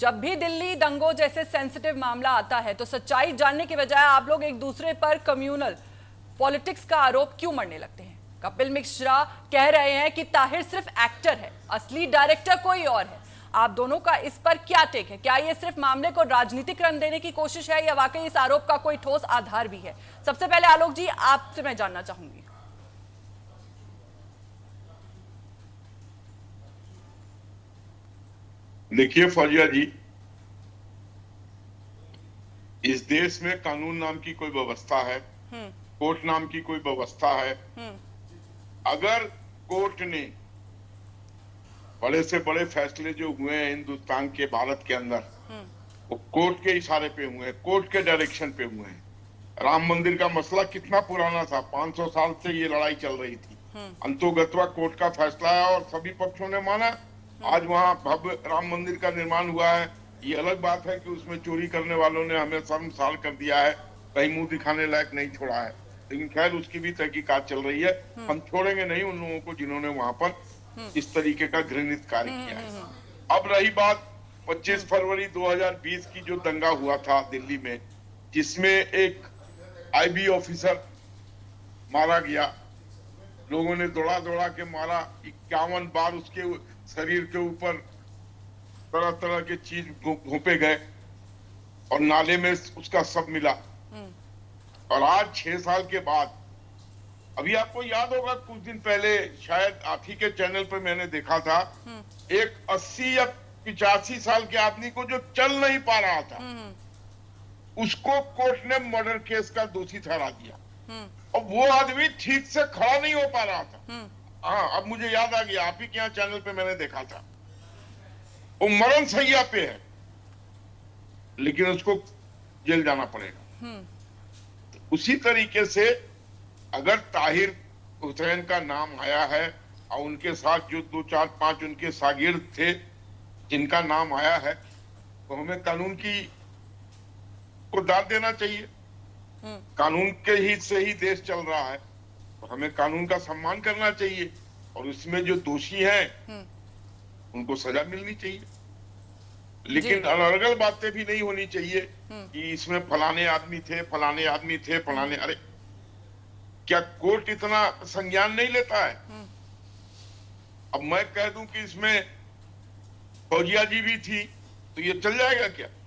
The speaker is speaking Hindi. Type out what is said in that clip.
जब भी दिल्ली दंगों जैसे सेंसिटिव मामला आता है तो सच्चाई जानने के बजाय आप लोग एक दूसरे पर कम्युनल पॉलिटिक्स का आरोप क्यों मढ़ने लगते हैं? कपिल मिश्रा कह रहे हैं कि ताहिर सिर्फ एक्टर है, असली डायरेक्टर कोई और है। आप दोनों का इस पर क्या टेक है? क्या ये सिर्फ मामले को राजनीतिक रंग देने की कोशिश है या वाकई इस आरोप का कोई ठोस आधार भी है? सबसे पहले आलोक जी, आपसे मैं जानना चाहूंगी। देखिए फौजिया जी, इस देश में कानून नाम की कोई व्यवस्था है, कोर्ट नाम की कोई व्यवस्था है। अगर कोर्ट ने बड़े से बड़े फैसले जो हुए हैं हिंदुस्तान के, भारत के अंदर, वो कोर्ट के इशारे पे हुए हैं, कोर्ट के डायरेक्शन पे हुए हैं। राम मंदिर का मसला कितना पुराना था, 500 साल से ये लड़ाई चल रही थी। अंतोगत्वा कोर्ट का फैसला है और सभी पक्षों ने माना। आज वहां भव्य राम मंदिर का निर्माण हुआ है। ये अलग बात है कि उसमें चोरी करने वालों ने हमें शर्मसार कर दिया है, कहीं मुंह दिखाने लायक नहीं छोड़ा है, लेकिन खैर उसकी भी तहकीकात चल रही है। हम छोड़ेंगे नहीं उन लोगों को जिन्होंने वहां पर इस तरीके का घृणित कार्य किया है। अब रही बात 25 फरवरी 2020 की जो दंगा हुआ था दिल्ली में, जिसमें एक आईबी ऑफिसर मारा गया, लोगों ने दौड़ा दौड़ा के मारा, 51 बार उसके शरीर के ऊपर तरह तरह के चीज घोंपे गए और नाले में उसका शव मिला। और आज 6 साल के बाद, अभी आपको याद होगा कुछ दिन पहले शायद आप ही के चैनल पर मैंने देखा था, एक 80 या 85 साल के आदमी को जो चल नहीं पा रहा था, उसको कोर्ट ने मर्डर केस का दोषी ठहरा दिया और वो आदमी ठीक से खड़ा नहीं हो पा रहा था। हाँ, अब मुझे याद आ गया, आप ही के यहाँ चैनल पे मैंने देखा था। वो मरण सैया पे है, लेकिन उसको जेल जाना पड़ेगा। तो उसी तरीके से अगर ताहिर हुसैन का नाम आया है और उनके साथ जो 2, 4, 5 उनके शागिर्द थे जिनका नाम आया है, तो हमें कानून की को दाद देना चाहिए। कानून के हित से ही देश चल रहा है, तो हमें कानून का सम्मान करना चाहिए और उसमें जो दोषी हैं उनको सजा मिलनी चाहिए। लेकिन अलग बातें भी नहीं होनी चाहिए कि इसमें फलाने आदमी थे, फलाने आदमी थे, फलाने। अरे क्या कोर्ट इतना संज्ञान नहीं लेता है? अब मैं कह दूं कि इसमें फौजिया जी भी थी तो ये चल जाएगा क्या?